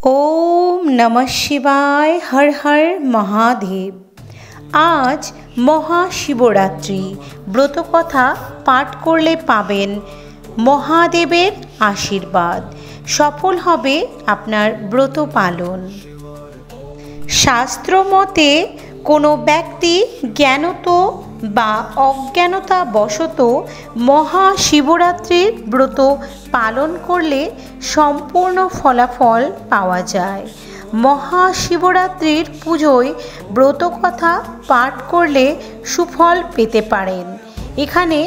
ओम नमः शिवाय। हर हर महादेव। आज মহাশিবরাত্রি ব্রতকথা পাঠ করলে পাবেন মহাদেবের আশীর্বাদ। সফল হবে আপনার ব্রত পালন। শাস্ত্র মতে কোনো ব্যক্তি জ্ঞানত বা অজ্ঞানতা বশত মহাশিবরাত্রির ব্রত পালন করলে সম্পূর্ণ ফলাফল পাওয়া যায়। মহাশিবরাত্রির পুজোয় ব্রতকথা পাঠ করলে সুফল পেতে পারেন। এখানে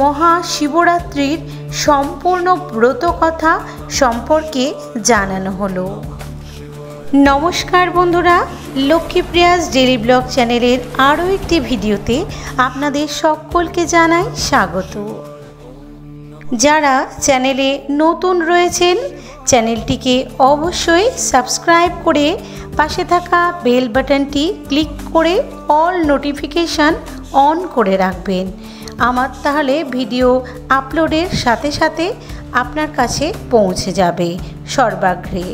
মহাশিবরাত্রির সম্পূর্ণ ব্রতকথা সম্পর্কে জানানো হলো। নমস্কার বন্ধুরা, লক্ষ্মীপ্রিয়াস ডেইলি ব্লগ চ্যানেলের আরও একটি ভিডিওতে আপনাদের সকলকে জানাই স্বাগত। যারা চ্যানেলে নতুন রয়েছেন চ্যানেলটিকে অবশ্যই সাবস্ক্রাইব করে পাশে থাকা বেল বাটনটি ক্লিক করে অল নোটিফিকেশান অন করে রাখবেন। আমার তাহলে ভিডিও আপলোডের সাথে সাথে আপনার কাছে পৌঁছে যাবে সর্বাগ্রে।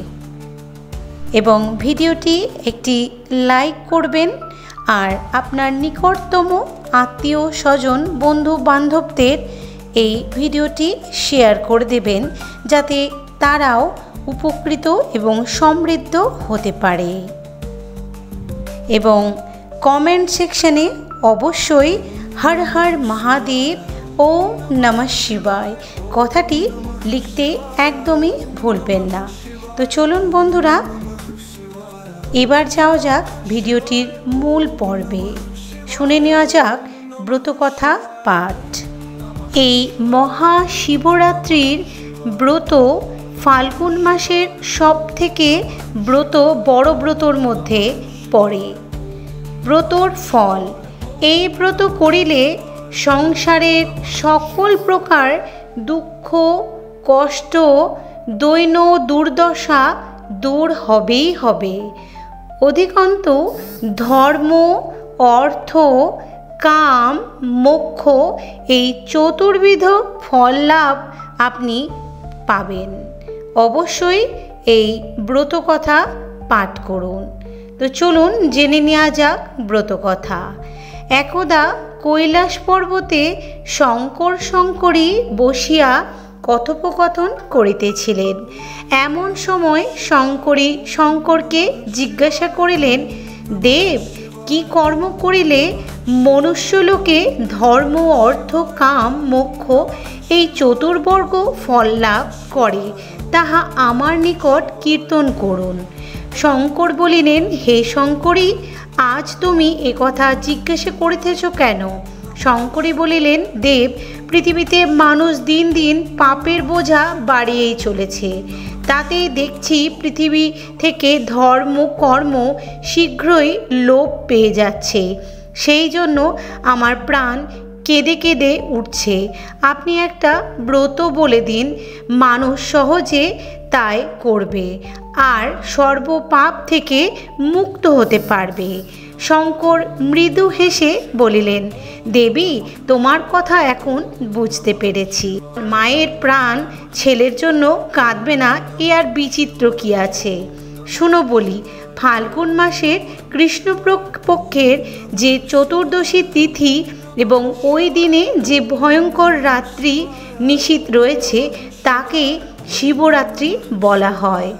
এবং ভিডিওটি একটি লাইক করবেন আর আপনার নিকটতম আত্মীয় স্বজন বন্ধু বান্ধবদের এই ভিডিওটি শেয়ার করে দেবেন, যাতে তারাও উপকৃত এবং সমৃদ্ধ হতে পারে। এবং কমেন্ট সেকশনে অবশ্যই হর হর মহাদেব ও নমঃ শিবায় কথাটি লিখতে একদমই ভুলবেন না। তো চলুন বন্ধুরা, এবার যাওয়া যাক ভিডিওটির মূল পর্বে। শুনে নেওয়া যাক ব্রতকথা পাঠ। এই মহাশিবরাত্রির ব্রত ফাল্গুন মাসের সবথেকে বড় ব্রতর মধ্যে পড়ে। ব্রতর ফল: এই ব্রত করিলে সংসারের সকল প্রকার দুঃখ কষ্ট দৈন দুর্দশা দূর হবেই হবে। অধিকন্তু ধর্ম অর্থ কাম মোক্ষ এই চতুর্বিধ ফল লাভ আপনি পাবেন। অবশ্যই এই ব্রতকথা পাঠ করুন। তো চলুন জেনে নেওয়া যাক ব্রতকথা। একদা কৈলাস পর্বতে শঙ্করী বসিয়া কথোপকথন করিতেছিলেন। এমন সময় শঙ্করকে জিজ্ঞাসা করিলেন, দেব, কি কর্ম করিলে মনুষ্যলোকে ধর্ম অর্থ কাম মোক্ষ এই চতুর্বর্গ ফল লাভ করে, তাহা আমার নিকট কীর্তন করুন। শঙ্কর বলিলেন, হে শঙ্করী, আজ তুমি একথা জিজ্ঞাসা করিতেছ কেন? শঙ্করী বলিলেন, দেব, পৃথিবীতে মানুষ দিন দিন পাপের বোঝা বাড়িয়েই চলেছে। তাতেই দেখছি পৃথিবী থেকে ধর্ম কর্ম শীঘ্রই লোপ পেয়ে যাচ্ছে। সেই জন্য আমার প্রাণ কেঁদে কেঁদে উঠছে। আপনি একটা ব্রত বলে দিন, মানুষ সহজে তাই করবে আর সর্বপাপ থেকে মুক্ত হতে পারবে। শঙ্কর মৃদু হেসে বলিলেন, দেবী, তোমার কথা এখন বুঝতে পেরেছি। মায়ের প্রাণ ছেলের জন্য কাঁদবে না, এ আর বিচিত্র কি আছে? শুনো বলি, ফাল্গুন মাসের কৃষ্ণপক্ষের যে চতুর্দশী তিথি এবং ওই দিনে যে ভয়ঙ্কর রাত্রি নিশীথ রয়েছে তাকে শিবরাত্রি বলা হয়।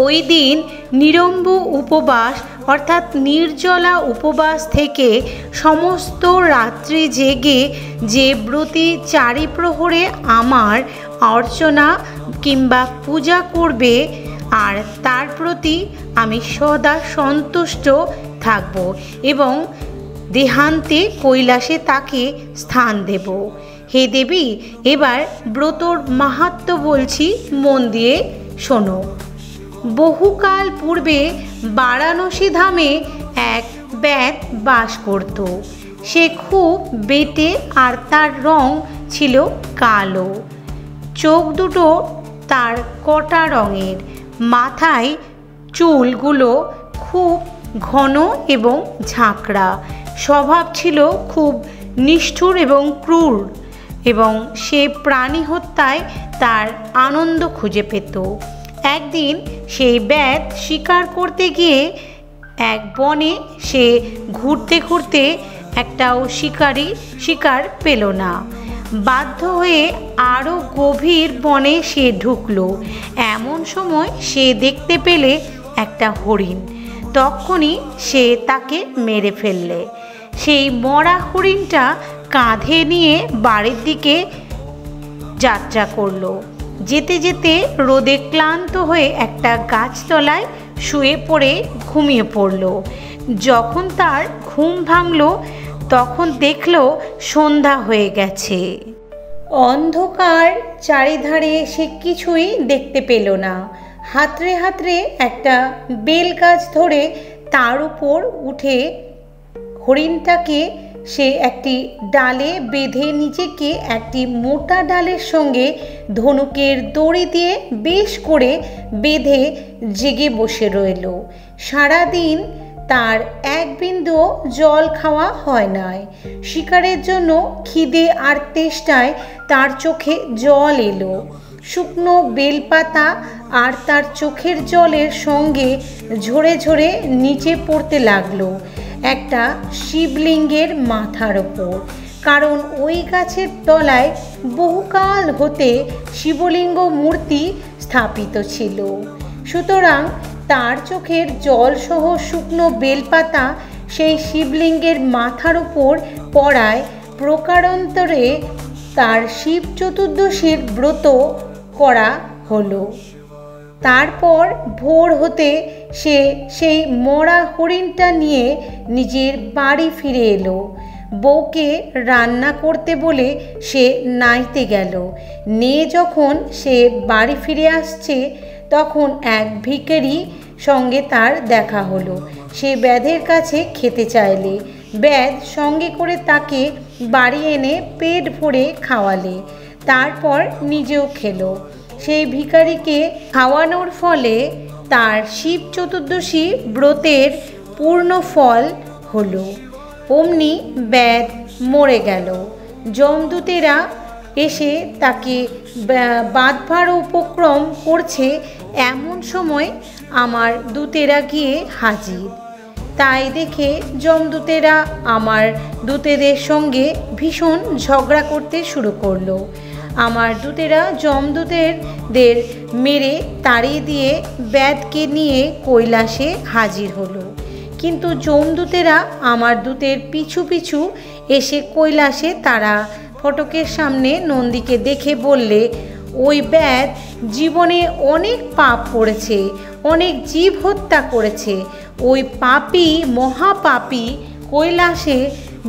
ওই দিন নিরম্ব উপবাস অর্থাৎ নির্জলা উপবাস থেকে সমস্ত রাত্রি জেগে যে ব্রতী চারিপ্রহরে আমার অর্চনা কিংবা পূজা করবে আর তার প্রতি আমি সদা সন্তুষ্ট থাকব এবং দেহান্তে কৈলাসে তাকে স্থান দেব। হে দেবী, এবার ব্রতর মাহাত্ম্য বলছি, মন দিয়ে শোনো। বহুকাল পূর্বে বারাণসী ধামে এক ব্যাত বাস করত। সে খুব বেঁটে আর তার রং ছিল কালো। চোখ দুটো তার কটা রঙের, মাথায় চুলগুলো খুব ঘন এবং ঝাঁকড়া। স্বভাব ছিল খুব নিষ্ঠুর এবং ক্রূর এবং সে প্রাণী হত্যায় তার আনন্দ খুঁজে পেত। একদিন সেই ব্যাধ শিকার করতে গিয়ে এক বনে সে ঘুরতে ঘুরতে একটাও শিকার পেল না। বাধ্য হয়ে আরও গভীর বনে সে ঢুকলো। এমন সময় সে দেখতে পেলে একটা হরিণ। তখনই সে তাকে মেরে ফেললে। সেই মরা হরিণটা কাঁধে নিয়ে বাড়ির দিকে যাত্রা করলো। যেতে যেতে রোদে ক্লান্ত হয়ে একটা গাছতলায় শুয়ে পড়ে ঘুমিয়ে পড়ল। যখন তার ঘুম ভাঙল তখন দেখল সন্ধ্যা হয়ে গেছে। অন্ধকার চারিধারে সে কিছুই দেখতে পেল না। হাতড়ে হাতড়ে একটা বেল গাছ ধরে তার উপর উঠে হরিণটাকে সে একটি ডালে বেঁধে নিজেকে একটি মোটা ডালের সঙ্গে ধনুকের দড়ি দিয়ে বেশ করে বেঁধে জেগে বসে রইল। সারাদিন তার এক বিন্দু জল খাওয়া হয় নাই। শিকারের জন্য খিদে আর তেষ্টায় তার চোখে জল এলো। শুকনো বেলপাতা আর তার চোখের জলের সঙ্গে ঝরে ঝরে নিচে পড়তে লাগলো একটা শিবলিঙ্গের মাথার ওপর। কারণ ওই গাছের তলায় বহুকাল হতে শিবলিঙ্গ মূর্তি স্থাপিত ছিল। সুতরাং তার চোখের জলসহ শুকনো বেলপাতা সেই শিবলিঙ্গের মাথার উপর পড়ায় প্রকারান্তরে তার শিব চতুর্দশীর ব্রত করা হলো। তারপর ভোর হতে সে সেই মরা হরিণটা নিয়ে নিজের বাড়ি ফিরে এলো। বউকে রান্না করতে বলে সে নাইতে গেল। নিয়ে যখন সে বাড়ি ফিরে আসছে তখন এক ভিখারি সঙ্গে তার দেখা হলো। সে ব্যাধের কাছে খেতে চাইলে ব্যাধ সঙ্গে করে তাকে বাড়ি এনে পেট ভরে খাওয়ালে। তারপর নিজেও খেলো। সেই ভিখারিকে খাওয়ানোর ফলে তার শিব চতুর্দশী ব্রতের পূর্ণ ফল হলো। অমনি ব্যাধ মরে গেল। যমদূতেরা এসে তাকে বাঁধবার উপক্রম করছে, এমন সময় আমার দূতেরা গিয়ে হাজির। তাই দেখে যমদূতেরা আমার দূতেদের সঙ্গে ভীষণ ঝগড়া করতে শুরু করলো। আমার দূতেরা যমদূতেদের মেরে তাড়িয়ে দিয়ে ব্যাধকে নিয়ে কৈলাসে হাজির হলো। কিন্তু যমদূতেরা আমার দূতের পিছু পিছু এসে কৈলাসে তারা ফটকের সামনে নন্দীকে দেখে বললে, ওই ব্যাধ জীবনে অনেক পাপ করেছে, অনেক জীব হত্যা করেছে। ওই পাপী মহাপাপী কৈলাসে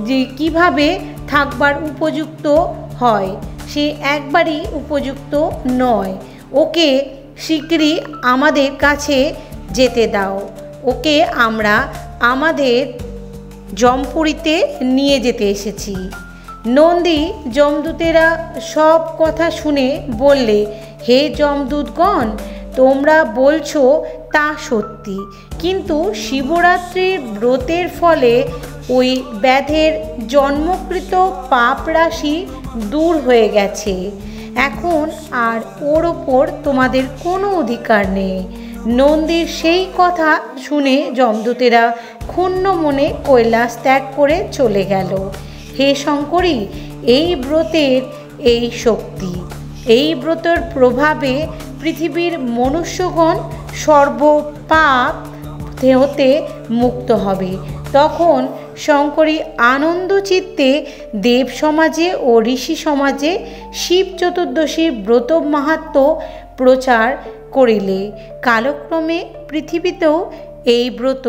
যে কীভাবে থাকবার উপযুক্ত হয়, সে একবারই উপযুক্ত নয়। ওকে শীঘ্রই আমাদের কাছে যেতে দাও। ওকে আমরা আমাদের যমপুরীতে নিয়ে যেতে এসেছি। নন্দী যমদূতেরা সব কথা শুনে বললে, হে যমদূতগণ, তোমরা বলছো তা সত্যি, কিন্তু শিবরাত্রির ব্রতের ফলে ওই ব্যাধের জন্মকৃত পাপ রাশি দূর হয়ে গেছে। এখন আর ওর ওপর তোমাদের কোনো অধিকার নেই। নন্দীর সেই কথা শুনে যমদূতেরা ক্ষুণ্ণ মনে কৈলাস ত্যাগ করে চলে গেল। হে শঙ্করী, এই ব্রতের এই শক্তি, এই ব্রতের প্রভাবে পৃথিবীর মনুষ্যগণ সর্বপাপ হতে মুক্ত হবে। তখন শঙ্করী আনন্দ চিত্তে দেব সমাজে ও ঋষি সমাজে শিব চতুর্দশীর ব্রত মাহাত্ম্য প্রচার করিলে কালক্রমে পৃথিবীতেও এই ব্রত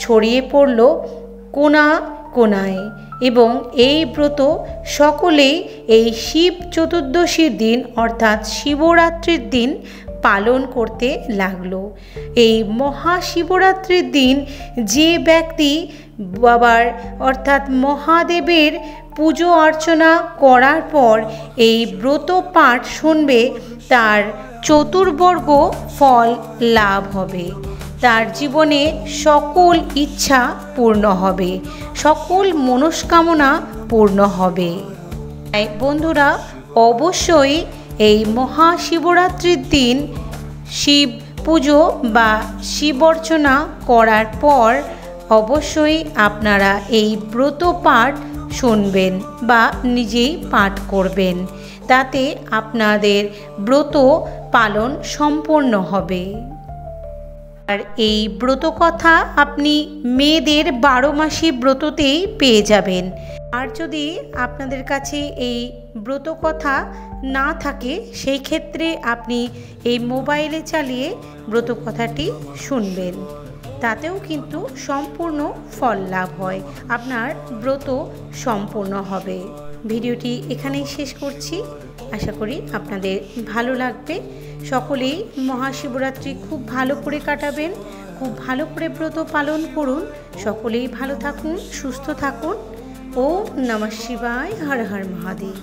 ছড়িয়ে পড়ল কোনা কোনায়, এবং এই ব্রত সকলেই এই শিব চতুর্দশীর দিন অর্থাৎ শিবরাত্রির দিন পালন করতে লাগলো। এই মহাশিবরাত্রির দিন যে ব্যক্তি বাবার অর্থাৎ মহাদেবের পুজো অর্চনা করার পর এই ব্রত পাঠ শুনবে, তার চতুর্বর্গ ফল লাভ হবে। তার জীবনে সকল ইচ্ছা পূর্ণ হবে, সকল মনস্কামনা পূর্ণ হবে। তাই বন্ধুরা, অবশ্যই এই মহাশিবরাত্রির দিন শিব পুজো বা শিব অর্চনা করার পর অবশ্যই আপনারা এই ব্রত পাঠ শুনবেন বা নিজেই পাঠ করবেন, তাতে আপনাদের ব্রত পালন সম্পূর্ণ হবে। আর এই ব্রত কথা আপনি মেয়েদের 12 মাসি ব্রততেই পেয়ে যাবেন। আর যদি আপনাদের কাছে এই ব্রত কথা না থাকে, সেই ক্ষেত্রে আপনি এই মোবাইলে চালিয়ে ব্রত কথাটি শুনবেন, তাতেও কিন্তু সম্পূর্ণ ফল লাভ হয়, আপনার ব্রত সম্পূর্ণ হবে। ভিডিওটি এখানেই শেষ করছি, আশা করি আপনাদের ভালো লাগবে। সকলেই মহাশিবরাত্রি খুব ভালো করে কাটাবেন, খুব ভালো করে ব্রত পালন করুন। সকলেই ভালো থাকুন, সুস্থ থাকুন। ওম নমঃ শিবায়, হর হর মহাদেব।